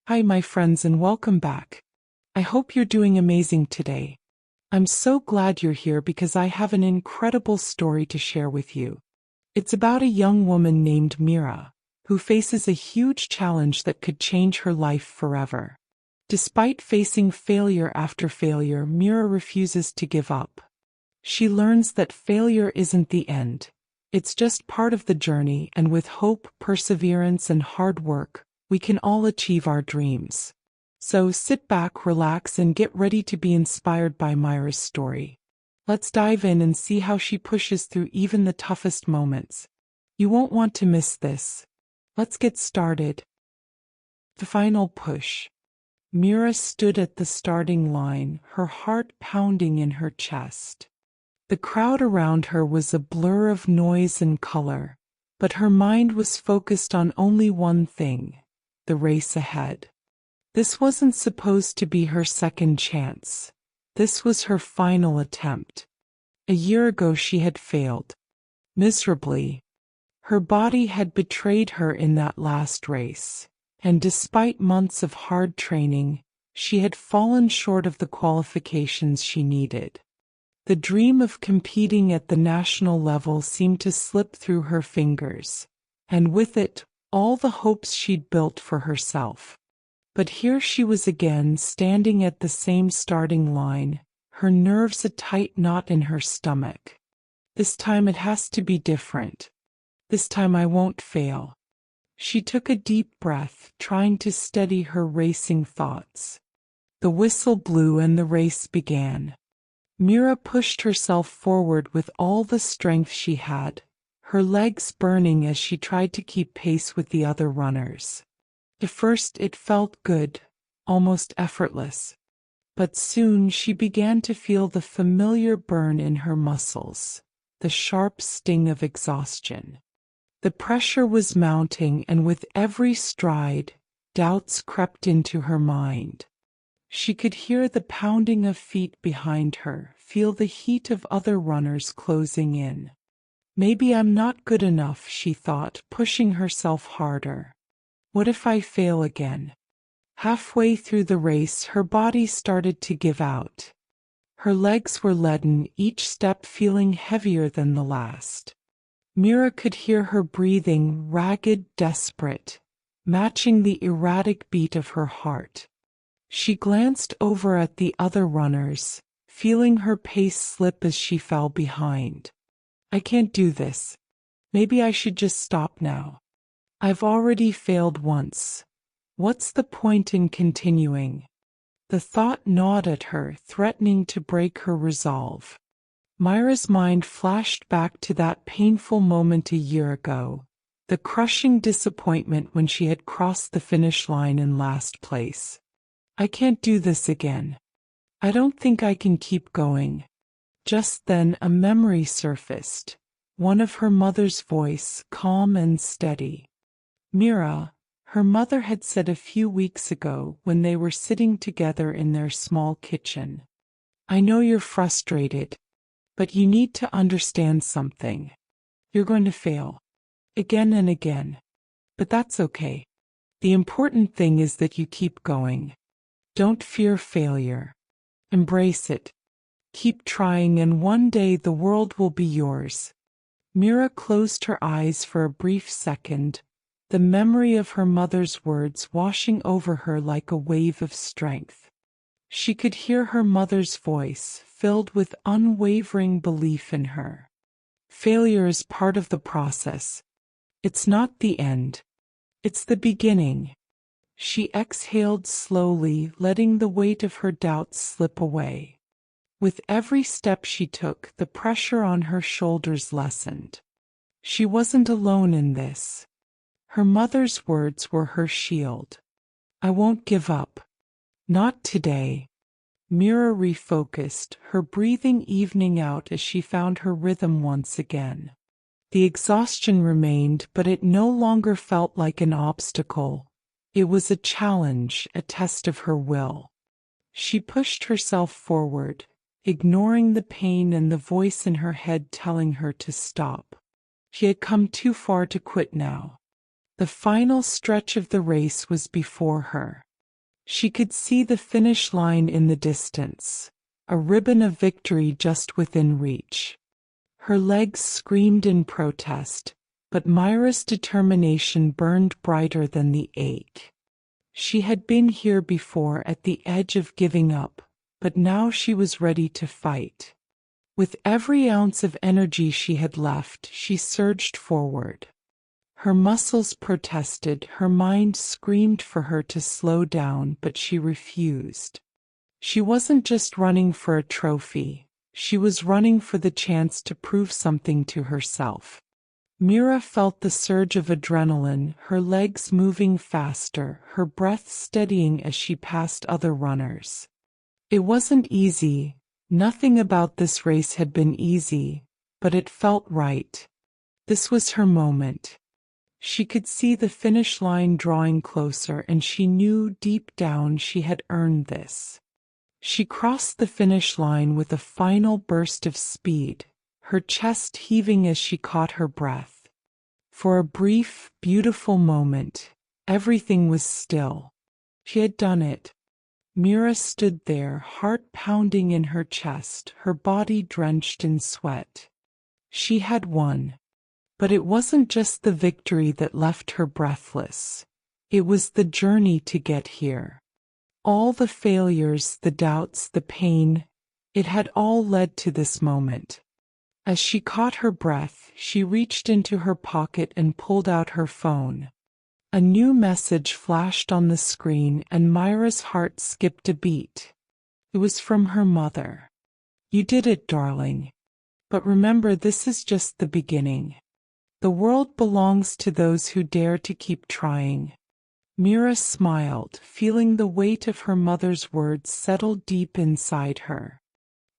Hi, my friends, and welcome back. I hope you're doing amazing today. I'm so glad you're here because I have an incredible story to share with you. It's about a young woman named Mira, who faces a huge challenge that could change her life forever. Despite facing failure after failure, Mira refuses to give up. She learns that failure isn't the end. It's just part of the journey, and with hope, perseverance, and hard work, we can all achieve our dreams. So sit back, relax, and get ready to be inspired by Mira's story. Let's dive in and see how she pushes through even the toughest moments. You won't want to miss this. Let's get started. The final push. Mira stood at the starting line, her heart pounding in her chest. The crowd around her was a blur of noise and color, but her mind was focused on only one thing: the race ahead. This wasn't supposed to be her second chance. This was her final attempt. A year ago she had failed. Miserably. Her body had betrayed her in that last race, and despite months of hard training, she had fallen short of the qualifications she needed. The dream of competing at the national level seemed to slip through her fingers, and with it, all the hopes she'd built for herself. But here she was again, standing at the same starting line, her nerves a tight knot in her stomach. This time it has to be different. This time I won't fail. She took a deep breath, trying to steady her racing thoughts. The whistle blew and the race began. Mira pushed herself forward with all the strength she had, her legs burning as she tried to keep pace with the other runners. At first it felt good, almost effortless. But soon she began to feel the familiar burn in her muscles, the sharp sting of exhaustion. The pressure was mounting, and with every stride, doubts crept into her mind. She could hear the pounding of feet behind her, feel the heat of other runners closing in. Maybe I'm not good enough, she thought, pushing herself harder. What if I fail again? Halfway through the race, her body started to give out. Her legs were leaden, each step feeling heavier than the last. Mira could hear her breathing, ragged, desperate, matching the erratic beat of her heart. She glanced over at the other runners, feeling her pace slip as she fell behind. I can't do this. Maybe I should just stop now. I've already failed once. What's the point in continuing? The thought gnawed at her, threatening to break her resolve. Mira's mind flashed back to that painful moment a year ago, the crushing disappointment when she had crossed the finish line in last place. I can't do this again. I don't think I can keep going. Just then a memory surfaced, one of her mother's voice, calm and steady. Mira, her mother had said a few weeks ago when they were sitting together in their small kitchen. I know you're frustrated, but you need to understand something. You're going to fail. Again and again. But that's okay. The important thing is that you keep going. Don't fear failure. Embrace it. Keep trying, and one day the world will be yours. Mira closed her eyes for a brief second, the memory of her mother's words washing over her like a wave of strength. She could hear her mother's voice, filled with unwavering belief in her. Failure is part of the process. It's not the end. It's the beginning. She exhaled slowly, letting the weight of her doubts slip away. With every step she took, the pressure on her shoulders lessened. She wasn't alone in this. Her mother's words were her shield. I won't give up. Not today. Mira refocused, her breathing evening out as she found her rhythm once again. The exhaustion remained, but it no longer felt like an obstacle. It was a challenge, a test of her will. She pushed herself forward, ignoring the pain and the voice in her head telling her to stop. She had come too far to quit now. The final stretch of the race was before her. She could see the finish line in the distance, a ribbon of victory just within reach. Her legs screamed in protest, but Myra's determination burned brighter than the ache. She had been here before at the edge of giving up, but now she was ready to fight. With every ounce of energy she had left, she surged forward. Her muscles protested, her mind screamed for her to slow down, but she refused. She wasn't just running for a trophy, she was running for the chance to prove something to herself. Mira felt the surge of adrenaline, her legs moving faster, her breath steadying as she passed other runners. It wasn't easy, nothing about this race had been easy, but it felt right. This was her moment. She could see the finish line drawing closer, and she knew deep down she had earned this. She crossed the finish line with a final burst of speed, her chest heaving as she caught her breath. For a brief, beautiful moment, everything was still. She had done it. Mira stood there, heart pounding in her chest, her body drenched in sweat. She had won. But it wasn't just the victory that left her breathless. It was the journey to get here. All the failures, the doubts, the pain, it had all led to this moment. As she caught her breath, she reached into her pocket and pulled out her phone. A new message flashed on the screen, and Myra's heart skipped a beat. It was from her mother. "You did it, darling. But remember, this is just the beginning. The world belongs to those who dare to keep trying." Mira smiled, feeling the weight of her mother's words settle deep inside her.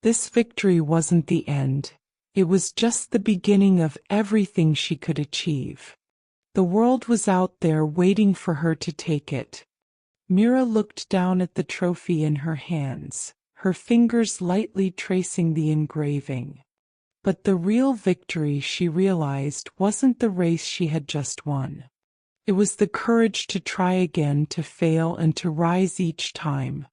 This victory wasn't the end. It was just the beginning of everything she could achieve. The world was out there waiting for her to take it. Mira looked down at the trophy in her hands, her fingers lightly tracing the engraving. But the real victory, she realized, wasn't the race she had just won. It was the courage to try again, to fail, and to rise each time.